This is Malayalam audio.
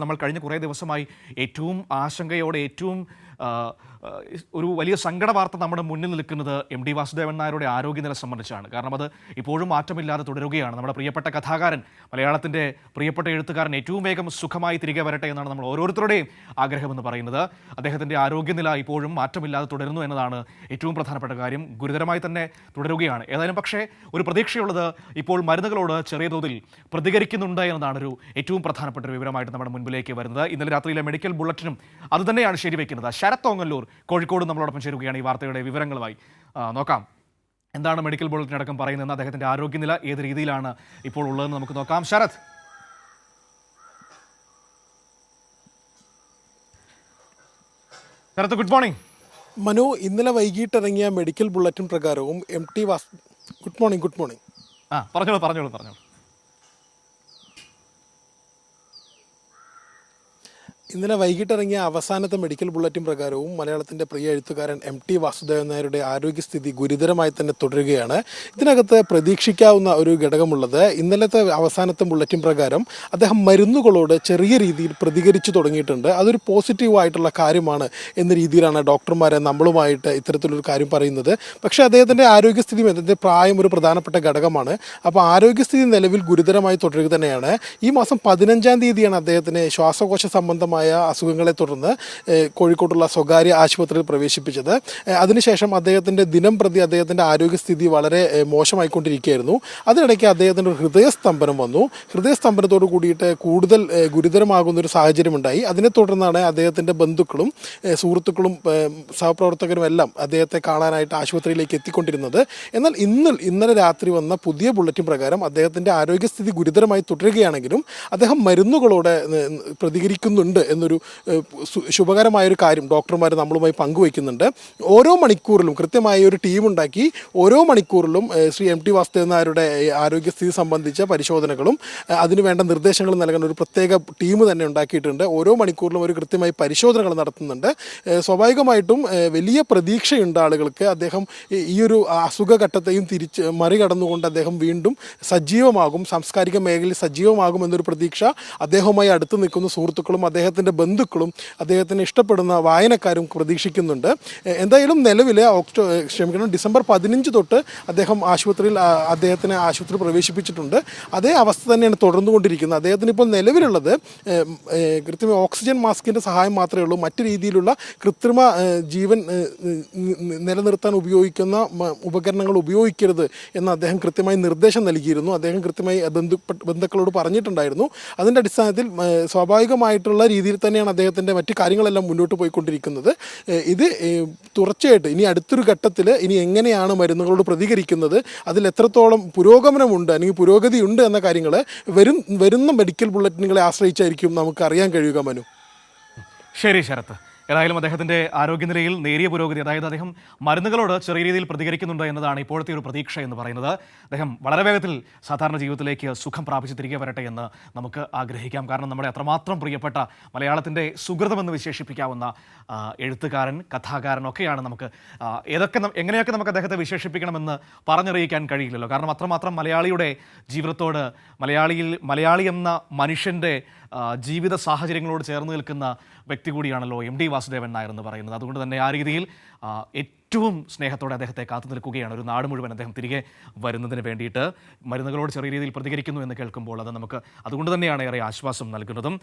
നമ്മൾ കഴിഞ്ഞ കുറേ ദിവസമായി ഏറ്റവും ആശങ്കയോടെ ഏറ്റവും ഒരു വലിയ സങ്കട വാർത്ത നമ്മുടെ മുന്നിൽ നിൽക്കുന്നത് എം.ടി. വാസുദേവൻ നായരുടെ ആരോഗ്യനില സംബന്ധിച്ചാണ്. കാരണം അത് ഇപ്പോഴും മാറ്റമില്ലാതെ തുടരുകയാണ്. നമ്മുടെ പ്രിയപ്പെട്ട കഥാകാരൻ, മലയാളത്തിൻ്റെ പ്രിയപ്പെട്ട എഴുത്തുകാരൻ ഏറ്റവും വേഗം സുഖമായി തിരികെ വരട്ടെ എന്നാണ് നമ്മൾ ഓരോരുത്തരുടെയും ആഗ്രഹമെന്ന് പറയുന്നത്. അദ്ദേഹത്തിൻ്റെ ആരോഗ്യനില ഇപ്പോഴും മാറ്റമില്ലാതെ തുടരുന്നു എന്നതാണ് ഏറ്റവും പ്രധാനപ്പെട്ട കാര്യം. ഗുരുതരമായി തന്നെ തുടരുകയാണ്. ഏതായാലും പക്ഷേ ഒരു പ്രതീക്ഷയുള്ളത് ഇപ്പോൾ മരുന്നുകളോട് ചെറിയ തോതിൽ പ്രതികരിക്കുന്നുണ്ട് എന്നതാണ് ഒരു ഏറ്റവും പ്രധാനപ്പെട്ട ഒരു വിവരമായിട്ട് നമ്മുടെ മുൻപിലേക്ക് വരുന്നത്. ഇന്നലെ രാത്രിയിലെ മെഡിക്കൽ ബുള്ളറ്റിനും അതുതന്നെയാണ് ശരിവെക്കുന്നത്. ശരത് ഓങ്ങല്ലൂർ കോഴിക്കോട് നമ്മളോടൊപ്പം ചേരുകയാണ് ഈ വാർത്തയുടെ വിവരങ്ങളുമായി. നോക്കാം എന്താണ് മെഡിക്കൽ ബുള്ളറ്റിനടക്കം പറയുന്നതെന്ന്, അദ്ദേഹത്തിൻ്റെ ആരോഗ്യനില ഏത് രീതിയിലാണ് ഇപ്പോൾ ഉള്ളതെന്ന് നമുക്ക് നോക്കാം. Sarath, good morning. മനു, ഇന്നലെ വൈകിട്ട് ഇറങ്ങിയ മെഡിക്കൽ ബുള്ളറ്റിൻ പ്രകാരവും ഗുഡ് മോർണിംഗ്. പറഞ്ഞോളൂ. ഇന്നലെ വൈകിട്ടിറങ്ങിയ അവസാനത്തെ മെഡിക്കൽ ബുള്ളറ്റിൻ പ്രകാരവും മലയാളത്തിൻ്റെ പ്രിയ എഴുത്തുകാരൻ എം.ടി. വാസുദേവൻ നായരുടെ ആരോഗ്യസ്ഥിതി ഗുരുതരമായി തന്നെ തുടരുകയാണ്. ഇതിനകത്ത് പ്രതീക്ഷിക്കാവുന്ന ഒരു ഘടകമുള്ളത്, ഇന്നലത്തെ അവസാനത്തെ ബുള്ളറ്റിൻ പ്രകാരം അദ്ദേഹം മരുന്നുകളോട് ചെറിയ രീതിയിൽ പ്രതികരിച്ചു തുടങ്ങിയിട്ടുണ്ട്. അതൊരു പോസിറ്റീവായിട്ടുള്ള കാര്യമാണ് എന്ന രീതിയിലാണ് ഡോക്ടർമാരെ നമ്മളുമായിട്ട് ഇത്തരത്തിലൊരു കാര്യം പറയുന്നത്. പക്ഷേ അദ്ദേഹത്തിൻ്റെ ആരോഗ്യസ്ഥിതി, അദ്ദേഹത്തിൻ്റെ പ്രായം ഒരു പ്രധാനപ്പെട്ട ഘടകമാണ്. അപ്പോൾ ആരോഗ്യസ്ഥിതി നിലവിൽ ഗുരുതരമായി തുടരുക തന്നെയാണ്. ഈ മാസം 15-ാം തീയതിയാണ് അദ്ദേഹത്തിന് ശ്വാസകോശ സംബന്ധമായ അസുഖങ്ങളെ തുടർന്ന് കോഴിക്കോട്ടുള്ള സ്വകാര്യ ആശുപത്രിയിൽ പ്രവേശിപ്പിച്ചത്. അതിനുശേഷം അദ്ദേഹത്തിൻ്റെ ദിനം പ്രതി അദ്ദേഹത്തിൻ്റെ ആരോഗ്യസ്ഥിതി വളരെ മോശമായിക്കൊണ്ടിരിക്കുകയായിരുന്നു. അതിനിടയ്ക്ക് അദ്ദേഹത്തിൻ്റെ ഒരു ഹൃദയസ്തംഭനം വന്നു. ഹൃദയസ്തംഭനത്തോട് കൂടിയിട്ട് കൂടുതൽ ഗുരുതരമാകുന്നൊരു സാഹചര്യമുണ്ടായി. അതിനെ തുടർന്നാണ് അദ്ദേഹത്തിൻ്റെ ബന്ധുക്കളും സുഹൃത്തുക്കളും സഹപ്രവർത്തകരും എല്ലാം അദ്ദേഹത്തെ കാണാനായിട്ട് ആശുപത്രിയിലേക്ക് എത്തിക്കൊണ്ടിരുന്നത്. എന്നാൽ ഇന്നലെ രാത്രി വന്ന പുതിയ ബുള്ളറ്റിൻ പ്രകാരം അദ്ദേഹത്തിൻ്റെ ആരോഗ്യസ്ഥിതി ഗുരുതരമായി തുടരുകയാണെങ്കിലും അദ്ദേഹം മരുന്നുകളോട് പ്രതികരിക്കുന്നുണ്ട് എന്നൊരു ശുഭകരമായൊരു കാര്യം ഡോക്ടർമാർ നമ്മളുമായി പങ്കുവയ്ക്കുന്നുണ്ട്. ഓരോ മണിക്കൂറിലും കൃത്യമായ ഒരു ടീമുണ്ടാക്കി ഓരോ മണിക്കൂറിലും ശ്രീ എം.ടി. വാസുദേവൻ നായരുടെ ആരോഗ്യസ്ഥിതി സംബന്ധിച്ച പരിശോധനകളും അതിനുവേണ്ട നിർദ്ദേശങ്ങൾ നൽകുന്ന ഒരു പ്രത്യേക ടീം തന്നെ ഉണ്ടാക്കിയിട്ടുണ്ട്. ഓരോ മണിക്കൂറിലും ഒരു കൃത്യമായി പരിശോധനകൾ നടത്തുന്നുണ്ട്. സ്വാഭാവികമായിട്ടും വലിയ പ്രതീക്ഷയുണ്ട് ആളുകൾക്ക്. അദ്ദേഹം ഈ ഒരു അസുഖഘട്ടത്തെയും മറികടന്നുകൊണ്ട് അദ്ദേഹം വീണ്ടും സജീവമാകും, സാംസ്കാരിക മേഖലയിൽ സജീവമാകും എന്നൊരു പ്രതീക്ഷ അദ്ദേഹവുമായി അടുത്ത് നിൽക്കുന്ന സുഹൃത്തുക്കളും അദ്ദേഹത്തിൻ്റെ ബന്ധുക്കളും അദ്ദേഹത്തിന് ഇഷ്ടപ്പെടുന്ന വായനക്കാരും പ്രതീക്ഷിക്കുന്നുണ്ട്. എന്തായാലും നിലവിൽ ഡിസംബർ 15 തൊട്ട് അദ്ദേഹത്തിനെ ആശുപത്രിയിൽ പ്രവേശിപ്പിച്ചിട്ടുണ്ട്. അതേ അവസ്ഥ തന്നെയാണ് തുടർന്നുകൊണ്ടിരിക്കുന്നത്. അദ്ദേഹത്തിന് ഇപ്പോൾ നിലവിലുള്ളത് കൃത്യമായി ഓക്സിജൻ മാസ്കിൻ്റെ സഹായം മാത്രമേ ഉള്ളൂ. മറ്റു രീതിയിലുള്ള കൃത്രിമ ജീവൻ നിലനിർത്താൻ ഉപയോഗിക്കുന്ന ഉപകരണങ്ങൾ ഉപയോഗിക്കരുത് എന്ന് അദ്ദേഹം കൃത്യമായി നിർദ്ദേശം നൽകിയിരുന്നു. അദ്ദേഹം കൃത്യമായി ബന്ധുക്കളോട് പറഞ്ഞിട്ടുണ്ടായിരുന്നു. അതിൻ്റെ അടിസ്ഥാനത്തിൽ സ്വാഭാവികമായിട്ടുള്ള രീതിയിൽ തന്നെയാണ് അദ്ദേഹത്തിൻ്റെ മറ്റു കാര്യങ്ങളെല്ലാം മുന്നോട്ട് പോയിക്കൊണ്ടിരിക്കുന്നത്. ഇത് തുടർച്ചയായിട്ട് ഇനി അടുത്തൊരു ഘട്ടത്തിൽ ഇനി എങ്ങനെയാണ് മരുന്നുകളോട് പ്രതികരിക്കുന്നത്, അതിൽ എത്രത്തോളം പുരോഗമനമുണ്ട് അല്ലെങ്കിൽ പുരോഗതിയുണ്ട് എന്ന കാര്യങ്ങൾ വരുന്ന മെഡിക്കൽ ബുള്ളറ്റിനുകളെ ആശ്രയിച്ചായിരിക്കും നമുക്ക് അറിയാൻ കഴിയുക. മനു, ശരി ശരത്ത്. ഏതായാലും അദ്ദേഹത്തിൻ്റെ ആരോഗ്യനിലയിൽ നേരിയ പുരോഗതി, അതായത് അദ്ദേഹം മരുന്നുകളോട് ചെറിയ രീതിയിൽ പ്രതികരിക്കുന്നുണ്ട് എന്നതാണ് ഇപ്പോഴത്തെ ഒരു പ്രതീക്ഷ എന്ന് പറയുന്നത്. അദ്ദേഹം വളരെ വേഗത്തിൽ സാധാരണ ജീവിതത്തിലേക്ക് സുഖം പ്രാപിച്ച് തിരികെ വരട്ടെ എന്ന് നമുക്ക് ആഗ്രഹിക്കാം. കാരണം നമ്മുടെ അത്രമാത്രം പ്രിയപ്പെട്ട മലയാളത്തിൻ്റെ സുഹൃതമെന്ന് വിശേഷിപ്പിക്കാവുന്ന എഴുത്തുകാരൻ, കഥാകാരൻ ഒക്കെയാണ്. നമുക്ക് എങ്ങനെയൊക്കെ നമുക്ക് അദ്ദേഹത്തെ വിശേഷിപ്പിക്കണമെന്ന് പറഞ്ഞറിയിക്കാൻ കഴിയില്ലല്ലോ. കാരണം അത്രമാത്രം മലയാളിയുടെ ജീവിതത്തോട്, മലയാളി എന്ന മനുഷ്യൻ്റെ ജീവിത സാഹചര്യങ്ങളോട് ചേർന്ന് നിൽക്കുന്ന വ്യക്തി കൂടിയാണല്ലോ എം.ടി. വാസുദേവൻ നായർ എന്ന് പറയുന്നത്. അതുകൊണ്ട് തന്നെ ആ രീതിയിൽ ഏറ്റവും സ്നേഹത്തോടെ അദ്ദേഹത്തെ കാത്തു നിൽക്കുകയാണ് ഒരു നാട് മുഴുവൻ അദ്ദേഹം തിരികെ വരുന്നതിന് വേണ്ടിയിട്ട്. മരുന്നുകളോട് ചെറിയ രീതിയിൽ പ്രതികരിക്കുന്നു എന്ന് കേൾക്കുമ്പോൾ അത് നമുക്ക് അതുകൊണ്ട് തന്നെയാണ് ഏറെ ആശ്വാസം നൽകുന്നതും.